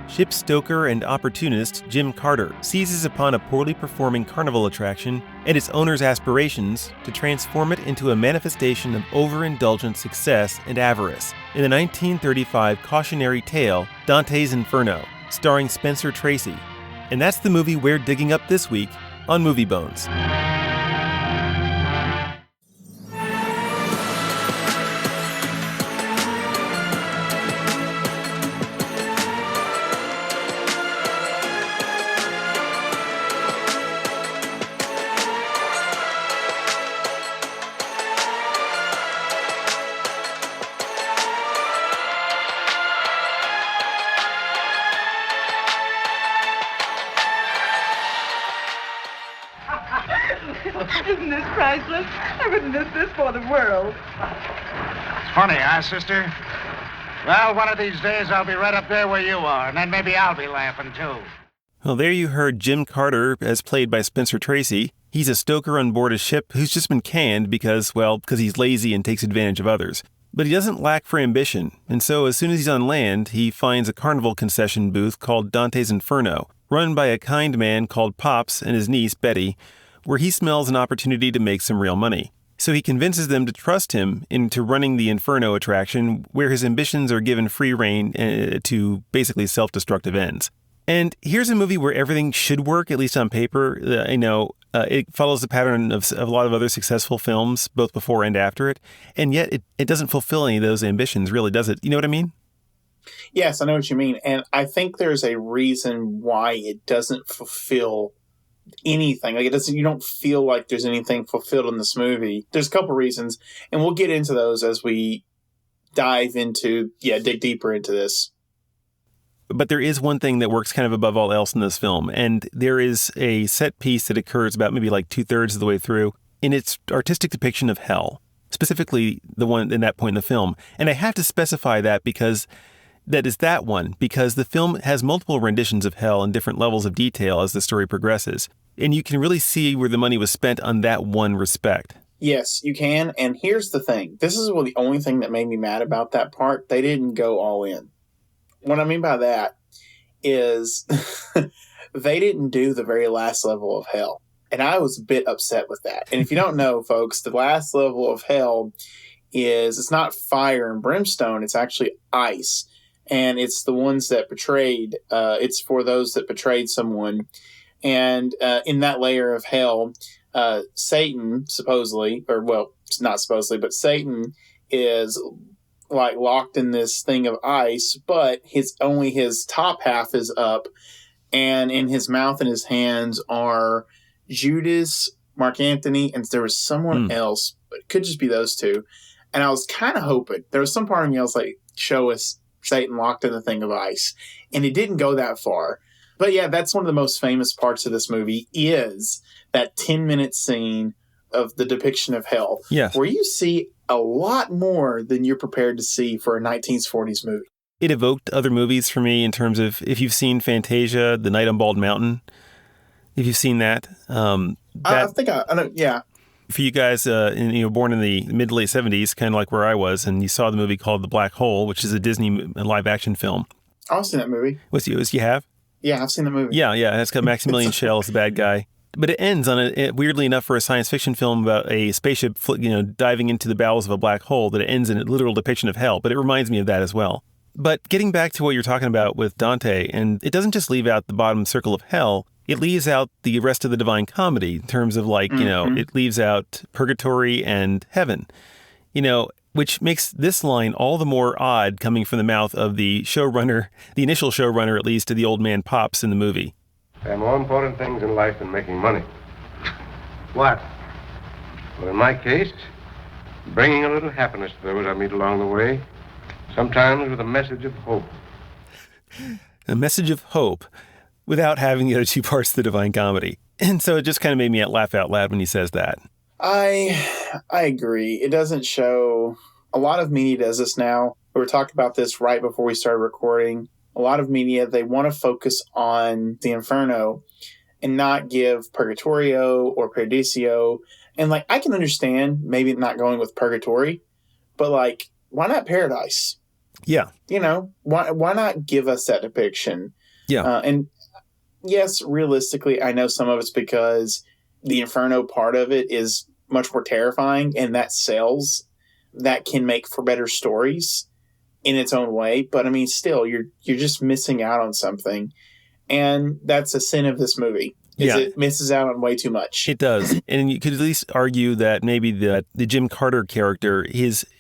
ship stoker and opportunist Jim Carter seizes upon a poorly performing carnival attraction and its owner's aspirations to transform it into a manifestation of overindulgent success and avarice in the 1935 cautionary tale Dante's Inferno, starring Spencer Tracy. And that's the movie we're digging up this week on Movie Bones. Isn't this priceless? I wouldn't miss this for the world. It's funny, huh, sister? Well, one of these days I'll be right up there where you are, and then maybe I'll be laughing, too. Well, there you heard Jim Carter, as played by Spencer Tracy. He's a stoker on board a ship who's just been canned because he's lazy and takes advantage of others. But he doesn't lack for ambition, and so as soon as he's on land, he finds a carnival concession booth called Dante's Inferno, run by a kind man called Pops and his niece, Betty, where he smells an opportunity to make some real money. So he convinces them to trust him into running the Inferno attraction, where his ambitions are given free rein to basically self-destructive ends. And here's a movie where everything should work, at least on paper. It follows the pattern of a lot of other successful films, both before and after it. And yet it doesn't fulfill any of those ambitions, really, does it? You know what I mean? Yes, I know what you mean. And I think there's a reason why it doesn't fulfill anything. Like, you don't feel like there's anything fulfilled in this movie. There's a couple reasons, and we'll get into those as we dig deeper into this. But there is one thing that works kind of above all else in this film, and there is a set piece that occurs about maybe like 2/3 of the way through in its artistic depiction of hell, specifically the one in that point in the film. And I have to specify that because the film has multiple renditions of hell and different levels of detail as the story progresses. And you can really see where the money was spent on that one respect. Yes, you can. And here's the thing. This is the only thing that made me mad about that part. They didn't go all in. What I mean by that is they didn't do the very last level of hell. And I was a bit upset with that. And if you don't know, folks, the last level of hell it's not fire and brimstone. It's actually ice. And it's the ones that betrayed. It's for those that betrayed someone. And in that layer of hell, Satan, supposedly, it's not supposedly, but Satan is like locked in this thing of ice, but only his top half is up. And in his mouth and his hands are Judas, Mark Antony, and there was someone else, but it could just be those two. And I was kind of hoping, there was some part of me else like, show us Satan locked in the thing of ice. And it didn't go that far. But yeah, that's one of the most famous parts of this movie is that 10-minute scene of the depiction of hell. Yes. Where you see a lot more than you're prepared to see for a 1940s movie. It evoked other movies for me in terms of, if you've seen Fantasia, The Night on Bald Mountain, if you've seen that. I think I know, yeah. For you guys, born in the mid to late 70s, kind of like where I was, and you saw the movie called The Black Hole, which is a Disney live-action film. I've seen that movie. You have? Yeah, I've seen the movie. Yeah. It's got Maximilian Schell as the bad guy. But it ends on weirdly enough, for a science fiction film about a spaceship, diving into the bowels of a black hole, that it ends in a literal depiction of hell. But it reminds me of that as well. But getting back to what you're talking about with Dante, and it doesn't just leave out the bottom circle of hell. It leaves out the rest of the Divine Comedy in terms of it leaves out purgatory and heaven, which makes this line all the more odd coming from the mouth of the showrunner, the initial showrunner, at least, to the old man Pops in the movie. There are more important things in life than making money. What? Well, in my case, bringing a little happiness to those I meet along the way, sometimes with a message of hope. A message of hope, without having the other two parts of the Divine Comedy. And so it just kind of made me laugh out loud when he says that. I agree. It doesn't show... A lot of media does this now. We were talking about this right before we started recording. A lot of media, they want to focus on the Inferno and not give Purgatorio or Paradiso. And, I can understand maybe not going with Purgatory, but, why not Paradise? Yeah. Why not give us that depiction? Yeah. And yes, realistically, I know some of it's because the Inferno part of it is much more terrifying, and that sells. That can make for better stories in its own way. But I mean, still, you're just missing out on something, and that's a sin of this movie. It misses out on way too much. It does. And you could at least argue that maybe the Jim Carter character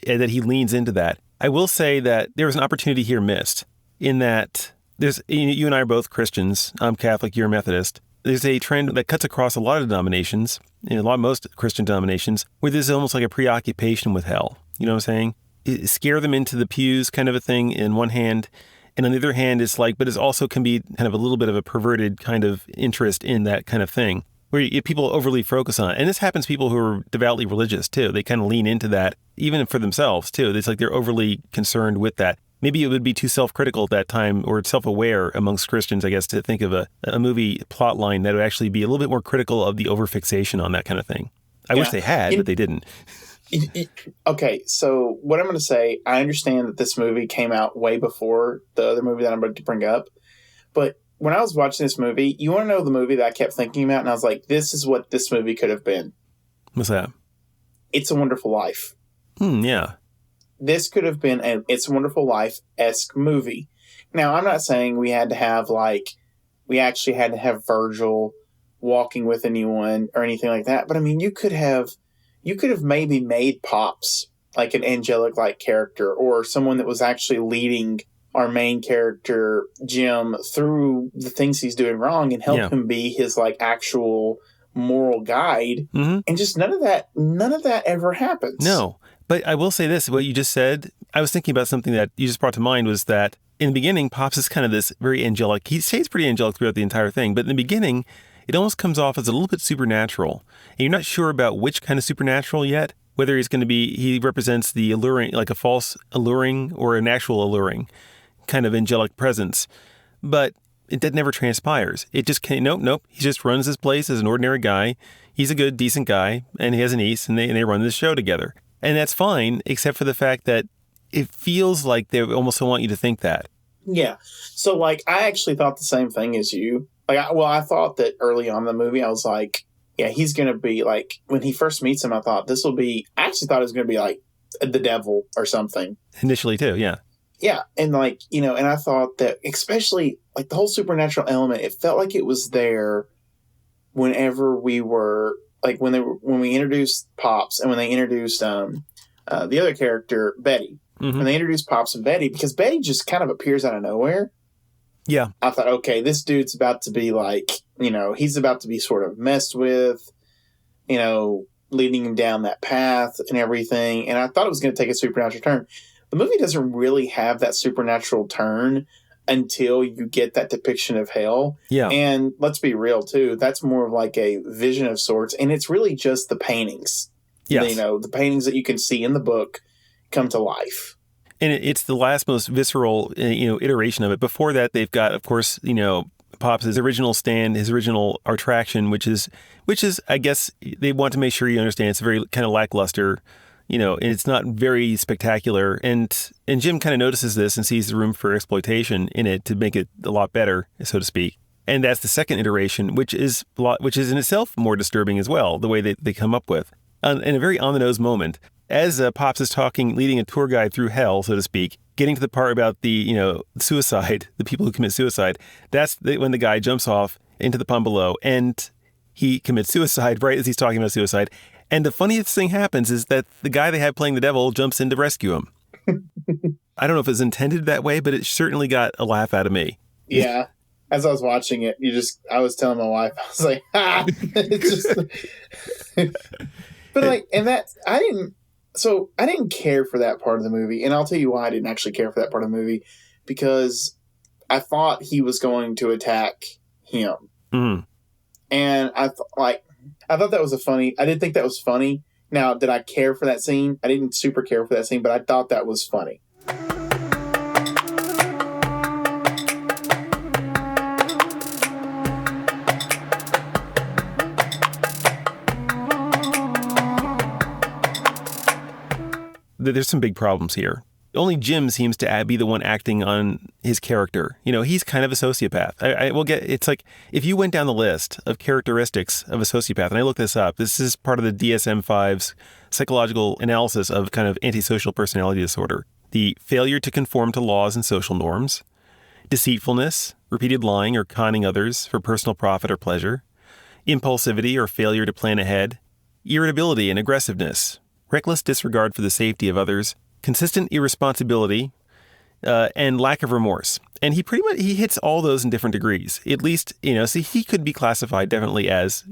that he leans into that. I will say that there was an opportunity here missed in that you and I are both Christians. I'm Catholic, you're Methodist. There's a trend that cuts across a lot of denominations, most Christian denominations, where there's almost like a preoccupation with hell. You know what I'm saying? Scare them into the pews kind of a thing in one hand. And on the other hand, it's like, but it also can be kind of a little bit of a perverted kind of interest in that kind of thing, where people overly focus on it. And this happens to people who are devoutly religious, too. They kind of lean into that, even for themselves, too. It's like they're overly concerned with that. Maybe it would be too self-critical at that time, or self-aware amongst Christians, I guess, to think of a movie plot line that would actually be a little bit more critical of the overfixation on that kind of thing. I wish they had, but they didn't. Okay, so what I'm going to say, I understand that this movie came out way before the other movie that I'm about to bring up, but when I was watching this movie, you want to know the movie that I kept thinking about, and I was like, this is what this movie could have been. What's that? It's a Wonderful Life. Yeah. This could have been an It's a Wonderful Life-esque movie. Now, I'm not saying we actually had to have Virgil walking with anyone or anything like that, but I mean, you could have maybe made Pops like an angelic-like character, or someone that was actually leading our main character, Jim, through the things he's doing wrong and help him be his like actual moral guide. Mm-hmm. And just none of that ever happens. No, but I will say this, what you just said, I was thinking about something that you just brought to mind, was that in the beginning, Pops is kind of this very angelic. He stays pretty angelic throughout the entire thing, but in the beginning, it almost comes off as a little bit supernatural. And you're not sure about which kind of supernatural yet, whether he represents the alluring, like a false alluring or an actual alluring kind of angelic presence. But that never transpires. It just can't, nope. He just runs this place as an ordinary guy. He's a good, decent guy, and he has a niece, and they run this show together. And that's fine, except for the fact that it feels like they almost want you to think that. Yeah. So, like, I actually thought the same thing as you. I thought that early on in the movie, I was like, yeah, he's going to be like, when he first meets him, I actually thought it was going to be like the devil or something. Initially, too, yeah. Yeah. And and I thought that, especially like the whole supernatural element, it felt like it was there whenever we were, like when we introduced Pops and when they introduced the other character, Betty. Mm-hmm. When they introduced Pops and Betty, because Betty just kind of appears out of nowhere. Yeah. I thought, okay, this dude's about to be like, he's about to be sort of messed with, leading him down that path and everything. And I thought it was going to take a supernatural turn. The movie doesn't really have that supernatural turn until you get that depiction of hell. Yeah. And let's be real, too. That's more of like a vision of sorts. And it's really just the paintings. Yes. The paintings that you can see in the book come to life. And it's the last most visceral, iteration of it. Before that, they've got, of course, Pops' original stand, his original attraction, which is, I guess, they want to make sure you understand it's very kind of lackluster, and it's not very spectacular. And Jim kind of notices this and sees the room for exploitation in it to make it a lot better, so to speak. And that's the second iteration, which is in itself more disturbing as well, the way they come up with. In a very on-the-nose moment, as Pops is talking, leading a tour guide through hell, so to speak, getting to the part about the, suicide, the people who commit suicide, that's when the guy jumps off into the pond below, and he commits suicide right as he's talking about suicide. And the funniest thing happens is that the guy they have playing the devil jumps in to rescue him. I don't know if it's intended that way, but it certainly got a laugh out of me. Yeah. As I was watching it, I was telling my wife, I was like, it's just... But I didn't care for that part of the movie. And I'll tell you why I didn't actually care for that part of the movie. Because I thought he was going to attack him. Mm. And I thought that was I didn't think that was funny. Now, did I care for that scene? I didn't super care for that scene, but I thought that was funny. There's some big problems here. Only Jim seems to be the one acting on his character. He's kind of a sociopath. I will get. It's like if you went down the list of characteristics of a sociopath, and I looked this up. This is part of the DSM-5's psychological analysis of kind of antisocial personality disorder. The failure to conform to laws and social norms, deceitfulness, repeated lying or conning others for personal profit or pleasure, impulsivity or failure to plan ahead, irritability and aggressiveness, reckless disregard for the safety of others, consistent irresponsibility, and lack of remorse. And he hits all those in different degrees. At least, he could be classified definitely as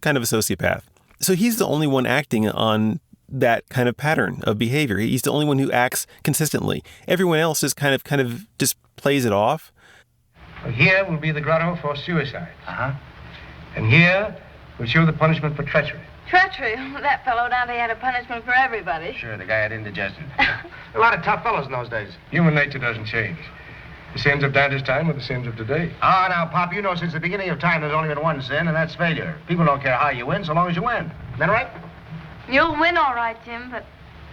kind of a sociopath. So he's the only one acting on that kind of pattern of behavior. He's the only one who acts consistently. Everyone else is kind of just plays it off. Well, here will be the grotto for suicide. Uh-huh. And here we'll show the punishment for treachery. Treachery? That fellow Dante had a punishment for everybody. Sure, the guy had indigestion. A lot of tough fellows in those days. Human nature doesn't change. The sins of Dante's time are the sins of today. Ah, now, Pop, you know since the beginning of time there's only been one sin, and that's failure. People don't care how you win so long as you win. Is that right? You'll win all right, Jim, but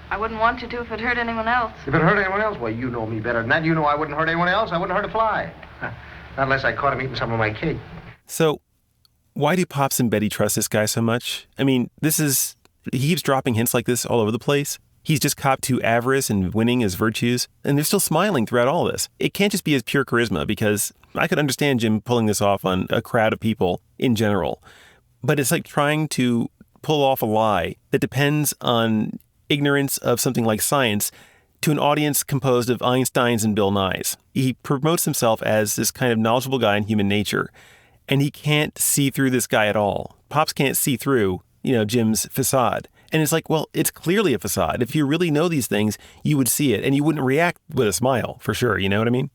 I wouldn't want you to if it hurt anyone else. If it hurt anyone else, well, you know me better than that. You know I wouldn't hurt anyone else. I wouldn't hurt a fly. Not unless I caught him eating some of my cake. So why do Pops and Betty trust this guy so much? I mean, he keeps dropping hints like this all over the place. He's just copped to avarice and winning as virtues, and they're still smiling throughout all this. It can't just be his pure charisma, because I could understand Jim pulling this off on a crowd of people in general. But it's like trying to pull off a lie that depends on ignorance of something like science to an audience composed of Einsteins and Bill Nyes. He promotes himself as this kind of knowledgeable guy in human nature, and he can't see through this guy at all. Pops can't see through, Jim's facade. And it's like, well, it's clearly a facade. If you really know these things, you would see it, and you wouldn't react with a smile, for sure. You know what I mean?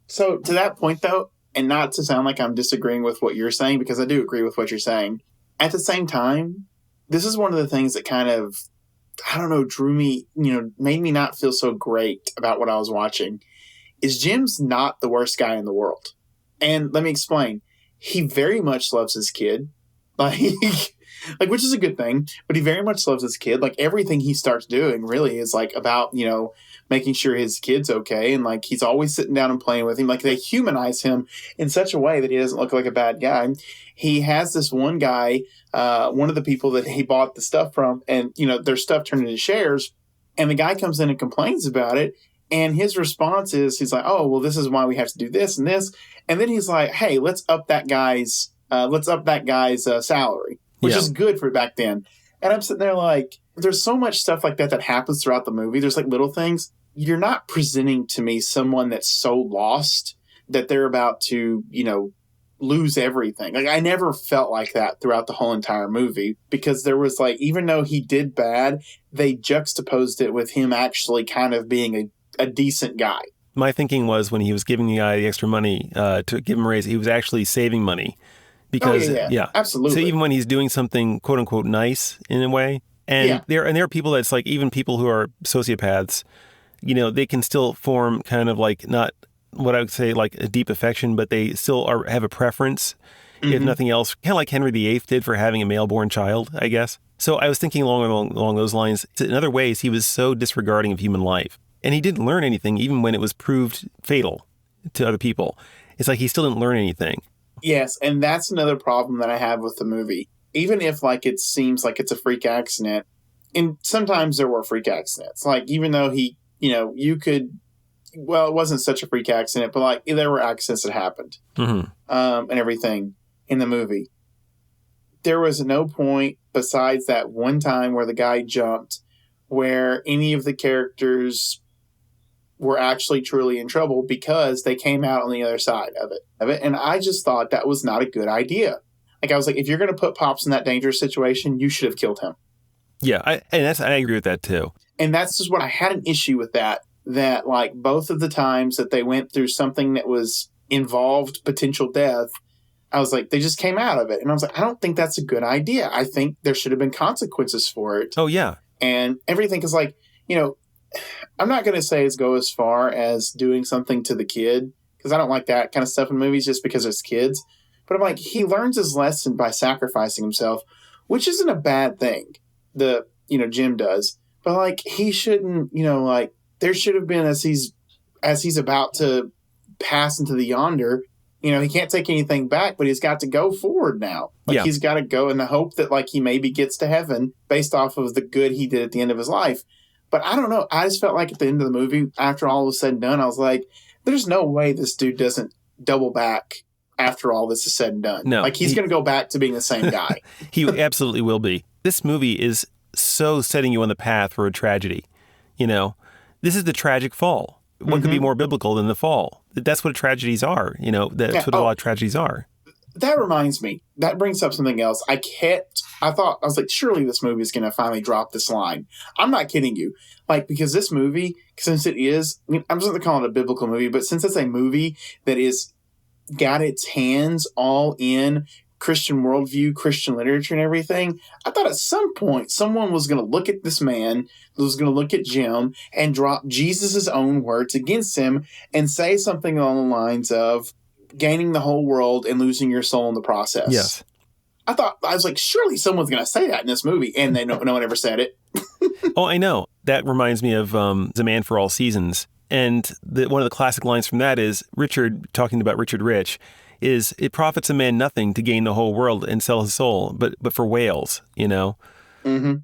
So to that point, though, and not to sound like I'm disagreeing with what you're saying, because I do agree with what you're saying, at the same time, this is one of the things that kind of, drew me, made me not feel so great about what I was watching, is Jim's not the worst guy in the world. And let me explain. He very much loves his kid, which is a good thing, but he very much loves his kid. Like, everything he starts doing really is like about, making sure his kid's okay. And like, he's always sitting down and playing with him. Like, they humanize him in such a way that he doesn't look like a bad guy. He has this one guy, one of the people that he bought the stuff from, and, their stuff turned into shares. And the guy comes in and complains about it. And his response is, he's like, oh, well, this is why we have to do this and this. And then he's like, hey, let's up that guy's salary, which is good for back then. And I'm sitting there like, there's so much stuff like that happens throughout the movie. There's like little things. You're not presenting to me someone that's so lost that they're about to, lose everything. Like, I never felt like that throughout the whole entire movie, because there was like, even though he did bad, they juxtaposed it with him actually kind of being a decent guy. My thinking was, when he was giving the guy the extra money to give him a raise, he was actually saving money. Because, yeah, absolutely. So even when he's doing something quote unquote nice in a way, and there are people that's like, even people who are sociopaths, they can still form kind of like, not what I would say like a deep affection, but they still have a preference, if nothing else, kind of like Henry VIII did for having a male-born child, I guess. So I was thinking along those lines. In other ways, he was so disregarding of human life, and he didn't learn anything even when it was proved fatal to other people. It's like he still didn't learn anything. Yes, and that's another problem that I have with the movie. Even if like it seems like it's a freak accident, and sometimes there were freak accidents. Like, even though he, you could, well, it wasn't such a freak accident, but like there were accidents that happened, and everything in the movie. There was no point besides that one time where the guy jumped where any of the characters were actually truly in trouble, because they came out on the other side of it. And I just thought that was not a good idea. Like, I was like, if you're going to put Pops in that dangerous situation, you should have killed him. Yeah, I agree with that too. And that's just what I had an issue with that like both of the times that they went through something that was involved potential death, I was like, they just came out of it. And I was like, I don't think that's a good idea. I think there should have been consequences for it. Oh, yeah. And everything is like, I'm not going to say it's go as far as doing something to the kid, because I don't like that kind of stuff in movies just because it's kids. But I'm like, he learns his lesson by sacrificing himself, which isn't a bad thing. Jim does. But like, he shouldn't, there should have been, as he's about to pass into the yonder, he can't take anything back, but he's got to go forward now. He's got to go in the hope that he maybe gets to heaven based off of the good he did at the end of his life. But I don't know. I just felt like at the end of the movie, after all was said and done, I was like, there's no way this dude doesn't double back after all this is said and done. No. He's going to go back to being the same guy. He absolutely will be. This movie is so setting you on the path for a tragedy. This is the tragic fall. What could be more biblical than the fall? That's what tragedies are. That's what a lot of tragedies are. That reminds me. That brings up something else. I was like, surely this movie is going to finally drop this line. I'm not kidding you. Because this movie, since it is, I'm just going to call it a biblical movie, but since it's a movie that is got its hands all in Christian worldview, Christian literature and everything, I thought at some point someone was going to look at this man, was going to look at Jim and drop Jesus' own words against him and say something along the lines of gaining the whole world and losing your soul in the process. Yes. I was like, surely someone's going to say that in this movie. And no one ever said it. Oh, I know. That reminds me of The Man for All Seasons. And one of the classic lines from that is Richard, talking about Richard Rich, is it profits a man nothing to gain the whole world and sell his soul, but for whales, Mm-hmm.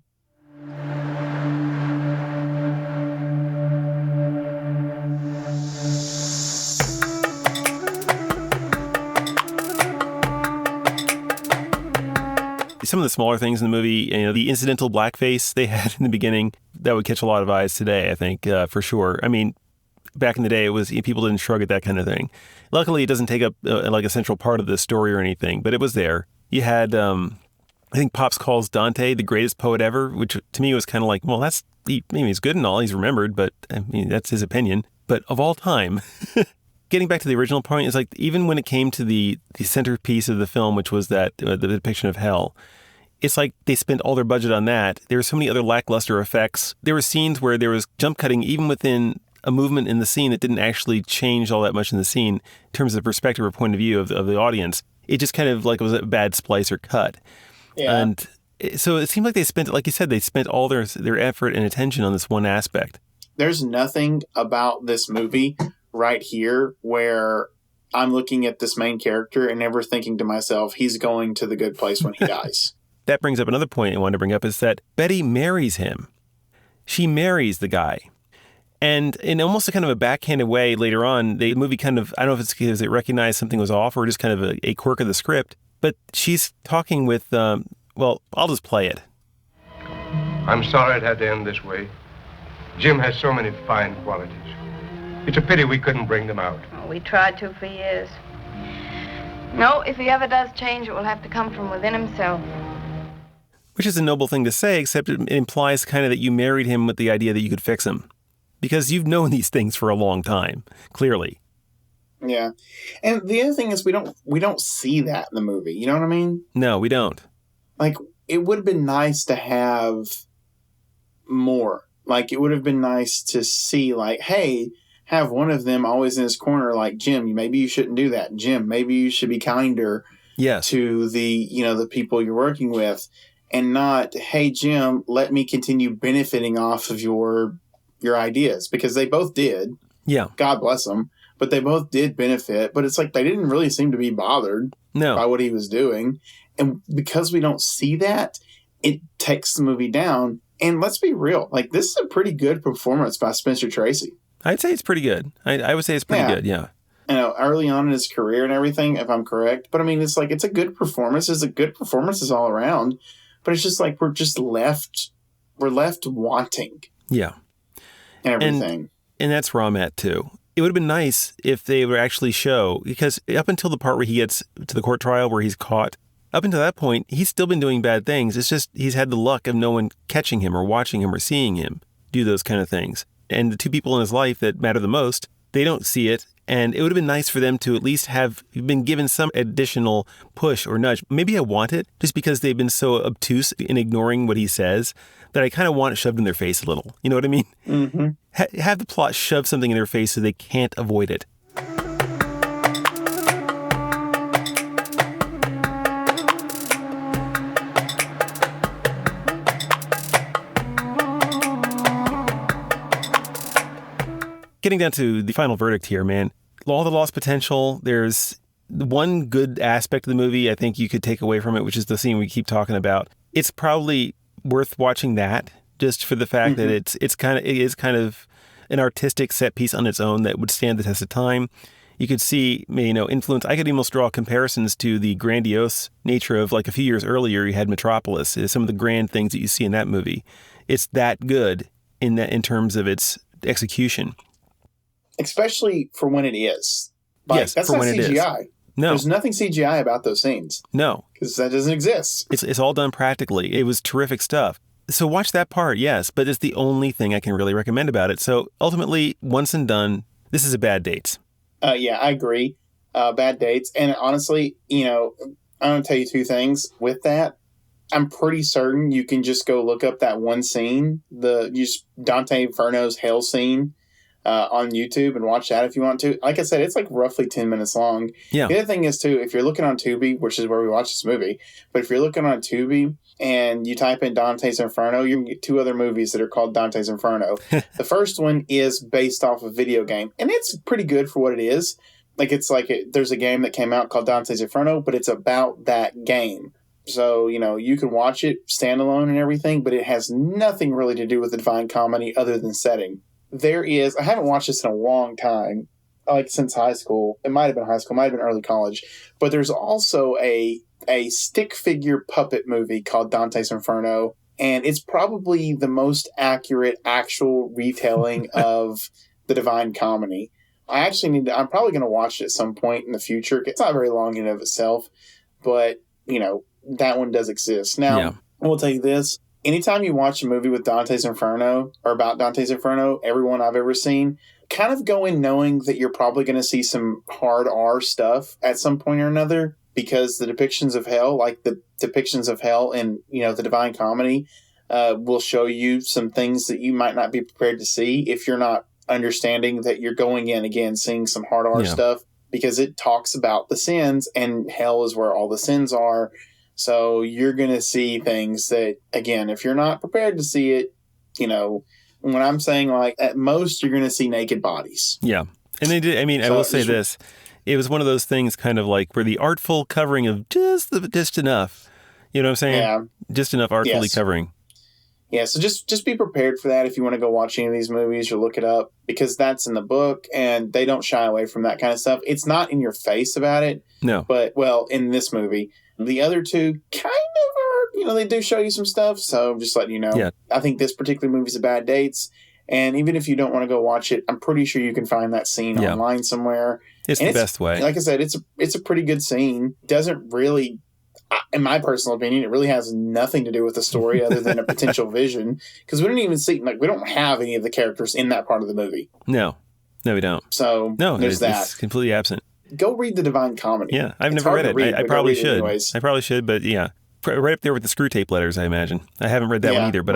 Some of the smaller things in the movie, the incidental blackface they had in the beginning, that would catch a lot of eyes today, I think, for sure. I mean, back in the day, people didn't shrug at that kind of thing. Luckily, it doesn't take up a central part of the story or anything, but it was there. You had, I think Pops calls Dante the greatest poet ever, which to me was kind of like, well, he's good and all, he's remembered, but I mean, that's his opinion. But of all time, getting back to the original point, is even when it came to the centerpiece of the film, which was that the depiction of hell, it's like they spent all their budget on that. There were so many other lackluster effects. There were scenes where there was jump cutting even within a movement in the scene that didn't actually change all that much in the scene in terms of perspective or point of view of the audience. It just kind of it was a bad splice or cut. Yeah. And so it seemed like they spent, like you said, they spent all their effort and attention on this one aspect. There's nothing about this movie right here where I'm looking at this main character and never thinking to myself, he's going to the good place when he dies. That brings up another point I wanted to bring up, is that Betty marries him. She marries the guy. And in almost a kind of a backhanded way later on, the movie kind of, I don't know if it's because it recognized something was off or just kind of a quirk of the script, but she's talking with, well, I'll just play it. I'm sorry it had to end this way. Jim has so many fine qualities. It's a pity we couldn't bring them out. Oh, we tried to for years. No, if he ever does change, it will have to come from within himself. Which is a noble thing to say, except it implies kind of that you married him with the idea that you could fix him. Because you've known these things for a long time, clearly. Yeah. And the other thing is we don't see that in the movie. You know what I mean? No, we don't. It would have been nice to have more. It would have been nice to see, hey, have one of them always in his corner, Jim, maybe you shouldn't do that. Jim, maybe you should be kinder to the people you're working with. And not, hey, Jim, let me continue benefiting off of your ideas. Because they both did. Yeah. God bless them. But they both did benefit. But it's they didn't really seem to be bothered by what he was doing. And because we don't see that, it takes the movie down. And let's be real. This is a pretty good performance by Spencer Tracy. I'd say it's pretty good. I would say it's pretty good, yeah. Early on in his career and everything, if I'm correct. But I mean, it's it's a good performance. It's a good performances all around. But it's just we're left wanting. Yeah. And everything. And that's where I'm at too. It would have been nice if they would actually show, because up until the part where he gets to the court trial where he's caught, up until that point, he's still been doing bad things. It's just he's had the luck of no one catching him or watching him or seeing him do those kind of things. And the two people in his life that matter the most, they don't see it. And it would have been nice for them to at least have been given some additional push or nudge. Maybe I want it just because they've been so obtuse in ignoring what he says that I kind of want it shoved in their face a little. You know what I mean? Mm-hmm. Have the plot shove something in their face so they can't avoid it. getting down to the final verdict here, man. All the lost potential, there's one good aspect of the movie I think you could take away from it, which is the scene we keep talking about. It's probably worth watching that just for the fact that it is kind of an artistic set piece on its own that would stand the test of time. You could see, influence. I could almost draw comparisons to the grandiose nature of, like, a few years earlier, you had Metropolis. Some of the grand things that you see in that movie. It's that good in terms of its execution. Especially for when it is. Like, Yes, that's for not when it is. CGI. No. There's nothing CGI about those scenes. No. Because that doesn't exist. It's all done practically. It was terrific stuff. So watch that part, yes, but it's the only thing I can really recommend about it. So ultimately, once and done, this is a Bad Dates. Yeah, I agree. Bad Dates. And honestly, I'm going to tell you two things with that. I'm pretty certain you can just go look up that one scene, Dante Inferno's hell scene on YouTube, and watch that if you want to. Like I said, it's like roughly 10 minutes long. Yeah. The other thing is, too, if you're looking on Tubi, which is where we watch this movie, but if you're looking on Tubi and you type in Dante's Inferno, you can get two other movies that are called Dante's Inferno. The first one is based off a video game, and it's pretty good for what it is. There's a game that came out called Dante's Inferno, but it's about that game. So, you can watch it standalone and everything, but it has nothing really to do with the Divine Comedy other than setting. I haven't watched this in a long time, like since high school. It might have been high school, might have been early college. But there's also a stick figure puppet movie called Dante's Inferno, and it's probably the most accurate actual retelling of the Divine Comedy. I'm probably going to watch it at some point in the future. It's not very long in and of itself, but, that one does exist. Now, I will tell you this. Anytime you watch a movie with Dante's Inferno, or about Dante's Inferno, everyone I've ever seen, kind of go in knowing that you're probably going to see some hard R stuff at some point or another, because the depictions of hell, like the depictions of hell in, the Divine Comedy, will show you some things that you might not be prepared to see if you're not understanding that you're going in, again, seeing some hard R stuff, because it talks about the sins, and hell is where all the sins are. So you're going to see things that, again, if you're not prepared to see it, when I'm saying, like, at most you're going to see naked bodies. Yeah. And they did, I will say this. It was one of those things kind of like where the artful covering of just enough, you know what I'm saying? Yeah. Just enough artfully covering. Yeah, so just be prepared for that if you want to go watch any of these movies or look it up, because that's in the book, and they don't shy away from that kind of stuff. It's not in your face about it. No. But, well, in this movie, the other two kind of are, they do show you some stuff, so just letting you know. Yeah. I think this particular movie's a Bad Dates, and even if you don't want to go watch it, I'm pretty sure you can find that scene online somewhere. It's the best way. Like I said, it's a pretty good scene. Doesn't really, in my personal opinion, it really has nothing to do with the story other than a potential vision, because we don't even see, we don't have any of the characters in that part of the movie. No, we don't. So there's that. It's completely absent. Go read the Divine Comedy. Yeah, I've never read it. I probably should. Anyways. I probably should, but yeah. Right up there with the Screw Tape Letters, I imagine. I haven't read that one either, but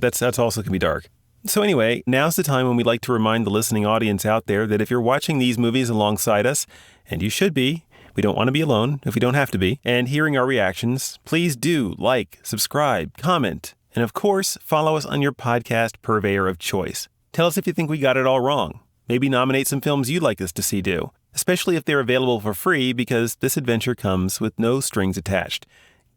that's also can be dark. So anyway, now's the time when we'd like to remind the listening audience out there that if you're watching these movies alongside us, and you should be, we don't want to be alone if we don't have to be, and hearing our reactions, please do like, subscribe, comment, and of course, follow us on your podcast purveyor of choice. Tell us if you think we got it all wrong. Maybe nominate some films you'd like us to see do, especially if they're available for free, because this adventure comes with no strings attached.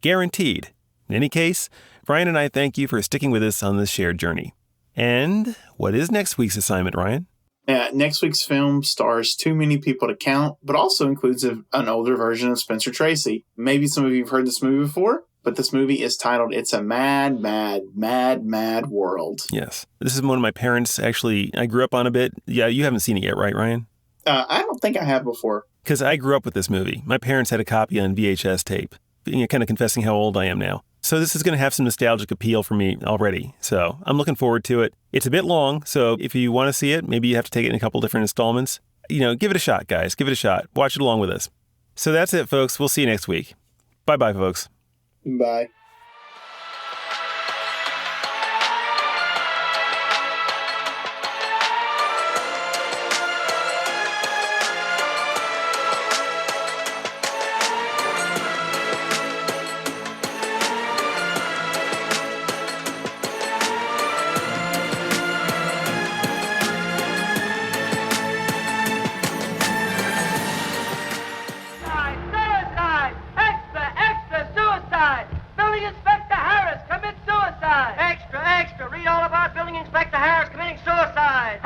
Guaranteed. In any case, Ryan and I thank you for sticking with us on this shared journey. And what is next week's assignment, Ryan? Next week's film stars too many people to count, but also includes an older version of Spencer Tracy. Maybe some of you have heard this movie before, but this movie is titled It's a Mad, Mad, Mad, Mad World. Yes. This is one of my parents, actually, I grew up on a bit. Yeah, you haven't seen it yet, right, Ryan? I don't think I have before. Because I grew up with this movie. My parents had a copy on VHS tape. Kind of confessing how old I am now. So this is going to have some nostalgic appeal for me already. So I'm looking forward to it. It's a bit long, so if you want to see it, maybe you have to take it in a couple different installments. Give it a shot, guys. Give it a shot. Watch it along with us. So that's it, folks. We'll see you next week. Bye-bye, folks. Bye. Extra. Read all about Building Inspector Harris committing suicide.